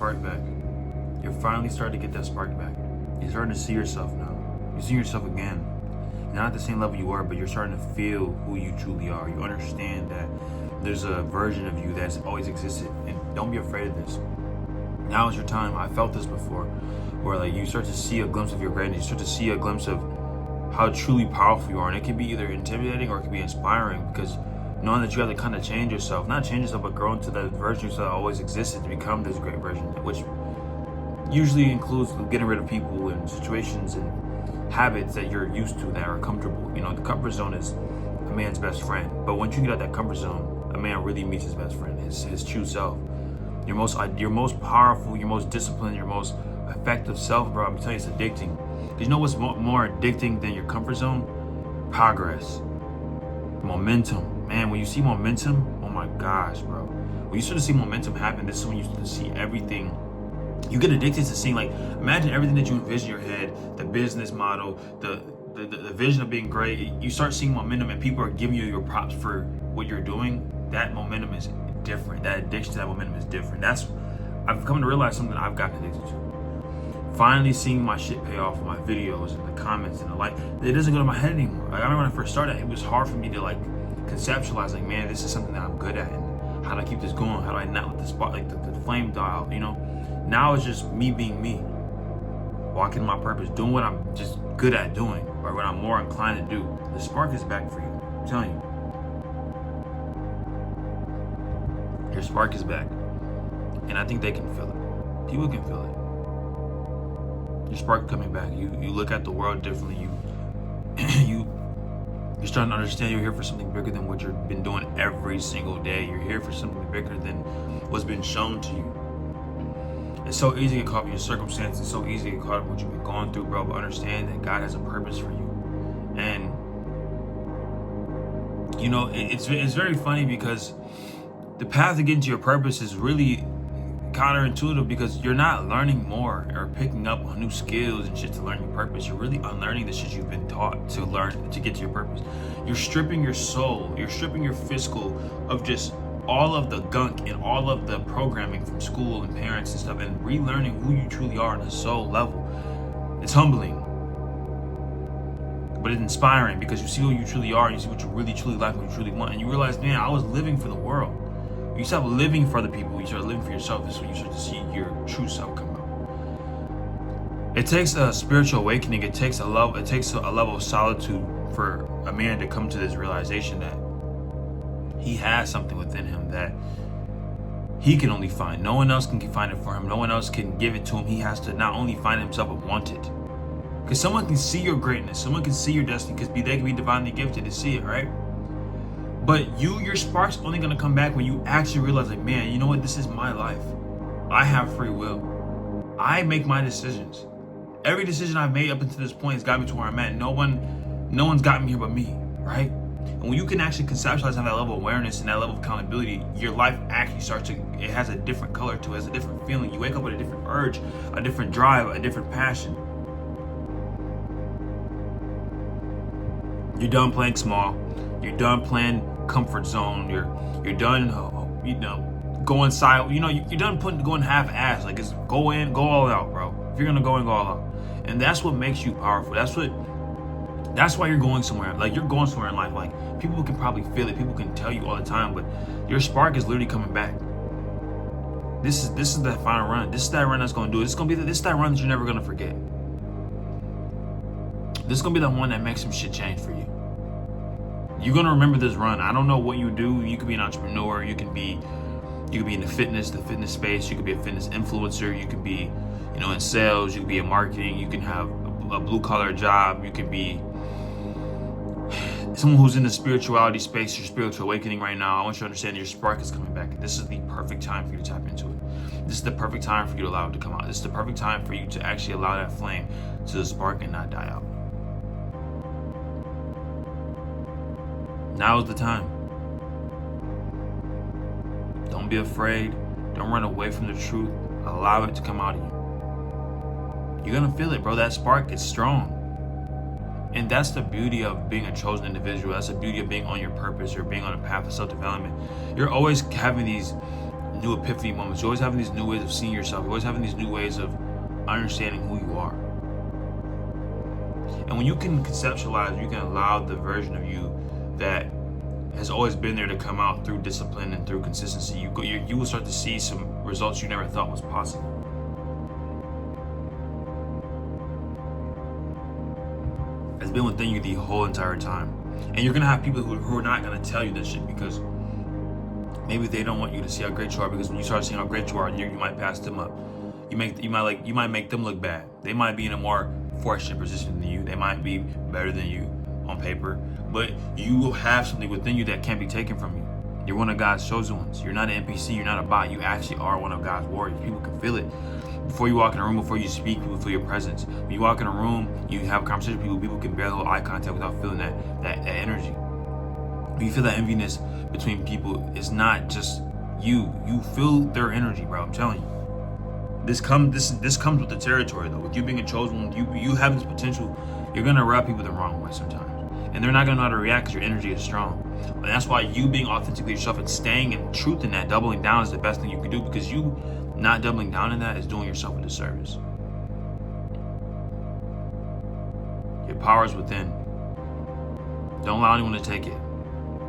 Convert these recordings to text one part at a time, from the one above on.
spark back. You're finally starting to get that spark back. You're starting to see yourself now. You're seeing yourself again. Not at the same level you were, but you're starting to feel who you truly are. You understand that there's a version of you that's always existed, and don't be afraid of this. Now is your time. I felt this before, where like you start to see a glimpse of your greatness. You start to see a glimpse of how truly powerful you are, and it can be either intimidating or it can be inspiring, because knowing that you have to kind of change yourself, not change yourself, but grow into that version that always existed to become this great version, which usually includes getting rid of people and situations and habits that you're used to that are comfortable. You know, the comfort zone is a man's best friend, but once you get out that comfort zone, a man really meets his best friend, his true self, your most powerful, your most disciplined, your most effective self, bro. I'm telling you, it's addicting. Because you know what's more addicting than your comfort zone? Progress, momentum. Man, when you see momentum, oh my gosh, bro. When you start to see momentum happen, this is when you start to see everything. You get addicted to seeing, like, imagine everything that you envision in your head, the business model, the vision of being great. You start seeing momentum and people are giving you your props for what you're doing. That momentum is different. That addiction to that momentum is different. I've come to realize something I've gotten addicted to. Finally seeing my shit pay off in my videos and the comments and the like. It doesn't go to my head anymore. Like, I remember when I first started, it was hard for me to like conceptualize, like, man, this is something that I'm good at, and how do I keep this going? How do I not let the spot, like the flame die out, you know? Now it's just me being me, walking my purpose, doing what I'm just good at doing, or what I'm more inclined to do. The spark is back for you. I'm telling you. Your spark is back. And I think they can feel it. People can feel it. Your spark coming back. You look at the world differently. You're starting to understand you're here for something bigger than what you've been doing every single day. You're here for something bigger than what's been shown to you. It's so easy to get caught up in your circumstances. It's so easy to get caught up in what you've been going through, bro. But understand that God has a purpose for you. And, you know, it's very funny because the path to getting to your purpose is really counterintuitive, because you're not learning more or picking up on new skills and shit to learn your purpose. You're really unlearning the shit you've been taught to learn to get to your purpose. You're stripping your soul, you're stripping your physical of just all of the gunk and all of the programming from school and parents and stuff, and relearning who you truly are on a soul level. It's humbling, but it's inspiring, because you see who you truly are, and you see what you really truly like, what you truly want, and you realize, man, I was living for the world. You stop living for other people, you start living for yourself. This is when you start to see your true self come out. It takes a spiritual awakening. It takes a level of solitude for a man to come to this realization that he has something within him that he can only find. No one else can find it for him. No one else can give it to him. He has to not only find himself, but want it. Because someone can see your greatness. Someone can see your destiny, because they can be divinely gifted to see it, right? But your spark's only going to come back when you actually realize, like, man, you know what? This is my life. I have free will. I make my decisions. Every decision I've made up until this point has got me to where I'm at. No one's gotten me here but me, right? And when you can actually conceptualize on that level of awareness and that level of accountability, your life actually it has a different color to it, it has a different feeling. You wake up with a different urge, a different drive, a different passion. You're done playing small. You're done playing comfort zone. You're done, going side. You're done going half-ass. Like, it's go in, go all out, bro. If you're gonna go in, go all out. And that's what makes you powerful. That's why you're going somewhere. Like, you're going somewhere in life. Like, people can probably feel it. People can tell you all the time, but your spark is literally coming back. This is the final run. This is that run that's gonna do it. This is that run that you're never gonna forget. This is gonna be the one that makes some shit change for you. You're gonna remember this run. I don't know what you do. You could be an entrepreneur. You could be in the fitness space. You could be a fitness influencer. You could be, in sales. You could be in marketing. You can have a blue collar job. You could be someone who's in the spirituality space, your spiritual awakening right now. I want you to understand your spark is coming back. This is the perfect time for you to tap into it. This is the perfect time for you to allow it to come out. This is the perfect time for you to actually allow that flame to spark and not die out. Now is the time. Don't be afraid. Don't run away from the truth. Allow it to come out of you. You're gonna feel it, bro. That spark is strong. And that's the beauty of being a chosen individual. That's the beauty of being on your purpose or being on a path of self-development. You're always having these new epiphany moments. You're always having these new ways of seeing yourself. You're always having these new ways of understanding who you are. And when you can conceptualize, you can allow the version of you that has always been there to come out through discipline and through consistency. You will start to see some results you never thought was possible. It's been within you the whole entire time. And you're gonna have people who are not gonna tell you this shit because maybe they don't want you to see how great you are, because when you start seeing how great you are, you might pass them up. You might make them look bad. They might be in a more fortunate position than you. They might be better than you on paper, but you will have something within you that can't be taken from you. You're one of God's chosen ones. You're not an NPC. You're not a bot. You actually are one of God's warriors. People can feel it. Before you walk in a room, before you speak, people feel your presence. When you walk in a room, you have a conversation with people can barely hold eye contact without feeling that energy. When you feel that enviness between people, it's not just you. You feel their energy, bro. I'm telling you. This comes with the territory, though. With you being a chosen one, you have this potential. You're gonna rub people the wrong way sometimes, and they're not gonna know how to react because your energy is strong. And that's why you being authentically yourself and staying in truth in that, doubling down, is the best thing you can do, because you not doubling down in that is doing yourself a disservice. Your power is within. Don't allow anyone to take it.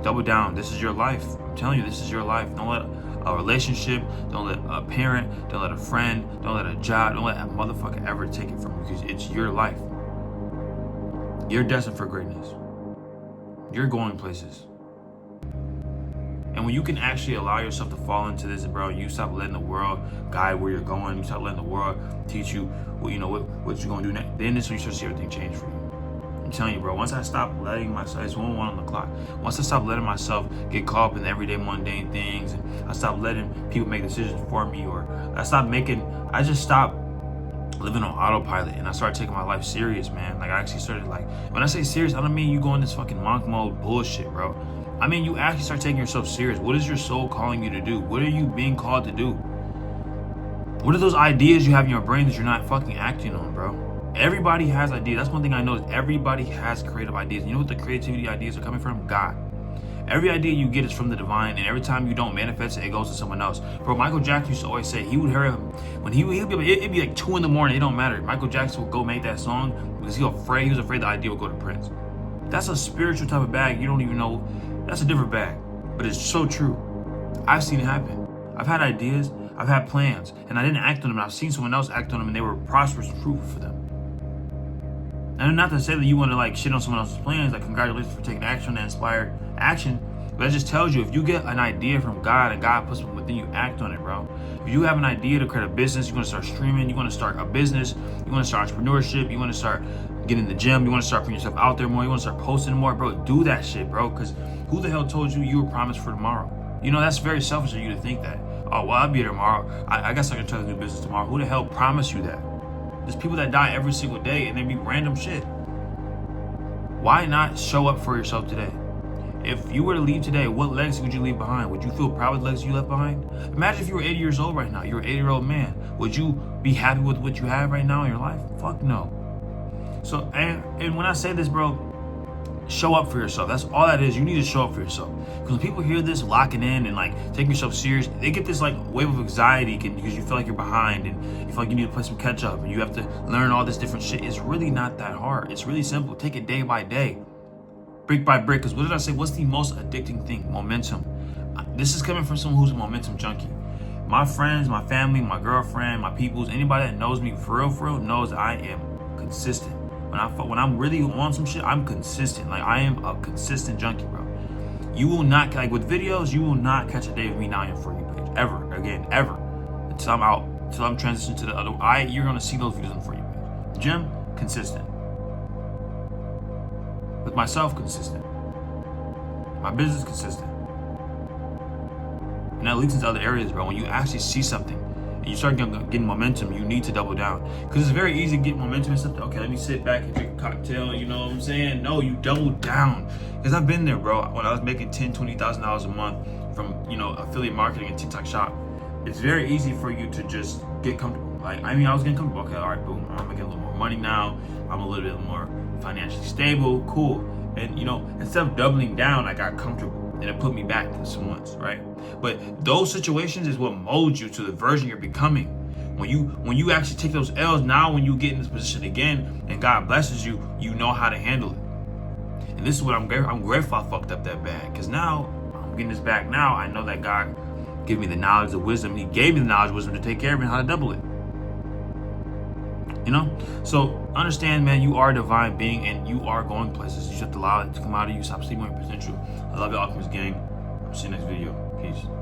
Double down. This is your life. I'm telling you, this is your life. Don't let a relationship, don't let a parent, don't let a friend, don't let a job, don't let a motherfucker ever take it from you, because it's your life. You're destined for greatness. You're going places. And when you can actually allow yourself to fall into this, bro, you stop letting the world guide where you're going. You stop letting the world teach you what you're going to do next. Then this is when you start to see everything change for you. I'm telling you, bro, once I stop letting myself, it's 1:01 on the clock. Once I stop letting myself get caught up in the everyday mundane things, and I stop letting people make decisions for me, or I just stopped living on autopilot, and I started taking my life serious, man. Like, I actually started, like, when I say serious, I don't mean you go in this fucking monk mode bullshit, bro. I mean, you actually start taking yourself serious. What is your soul calling you to do? What are you being called to do? What are those ideas you have in your brain that you're not fucking acting on, bro? Everybody has ideas. That's one thing I know, is everybody has creative ideas. You know what the creativity ideas are coming from? God. Every idea you get is from the divine, and every time you don't manifest it, it goes to someone else. Bro, Michael Jackson used to always say, he would hear him, when it'd be like 2 in the morning, it don't matter. Michael Jackson would go make that song because he was afraid the idea would go to Prince. That's a spiritual type of bag. You don't even know. That's a different bag, but it's so true. I've seen it happen. I've had ideas, I've had plans, and I didn't act on them. I've seen someone else act on them, and they were prosperous and fruitful for them. And not to say that you want to like shit on someone else's plans, like congratulations for taking action and inspired action, but it just tells you, if you get an idea from God and God puts it within you, act on it, bro. If you have an idea to create a business, you want to start streaming, you want to start a business, you want to start entrepreneurship, you want to start getting in the gym, you want to start putting yourself out there more, you want to start posting more, bro, do that shit, bro, because who the hell told you were promised for tomorrow? You know, that's very selfish of you to think that. Oh, well, I'll be here tomorrow. I guess I can try to do business tomorrow. Who the hell promised you that? There's people that die every single day, and they be random shit. Why not show up for yourself today? If you were to leave today, what legacy would you leave behind? Would you feel proud of the legacy you left behind? Imagine if you were 80 years old right now. You're an 80-year-old man. Would you be happy with what you have right now in your life? Fuck no. So, and when I say this, bro, show up for yourself. That's all that is. You need to show up for yourself. Because when people hear this, locking in and like taking yourself serious, they get this like wave of anxiety because you feel like you're behind and you feel like you need to play some catch up and you have to learn all this different shit. It's really not that hard. It's really simple. Take it day by day, brick by brick. Because what did I say? What's the most addicting thing? Momentum. This is coming from someone who's a momentum junkie. My friends, my family, my girlfriend, my peoples, anybody that knows me for real knows I am consistent. When I'm really on some shit, I'm consistent. Like, I am a consistent junkie, bro. You will not, like with videos, you will not catch a day of me not on For You page. Ever. Again, ever. Until I'm out. Until I'm transitioned to the other. You're going to see those videos on For You page. Gym, consistent. With myself, consistent. My business, consistent. And that leads into other areas, bro. When you actually see something, and you start getting momentum, you need to double down. Because it's very easy to get momentum and stuff. Okay, let me sit back and drink a cocktail, you know what I'm saying? No, you double down. Because I've been there, bro. When I was making $10,000, $20,000 a month from, affiliate marketing and TikTok shop, it's very easy for you to just get comfortable. Like, I was getting comfortable. Okay, all right, boom. I'm making a little more money now. I'm a little bit more financially stable. Cool. And, instead of doubling down, I got comfortable. and it put me back to some once, right? But those situations is what molds you to the version you're becoming. When you actually take those L's, now when you get in this position again and God blesses you, you know how to handle it. And this is what I'm grateful I fucked up that bad, because now I'm getting this back. Now I know that God gave me the knowledge, the wisdom. He gave me the knowledge, wisdom to take care of it and how to double it. You know? So understand, man, you are a divine being and you are going places. You just have to allow it to come out of you. Stop sleeping on your potential. I love you, Alchemist Gang. I'll see you next video. Peace.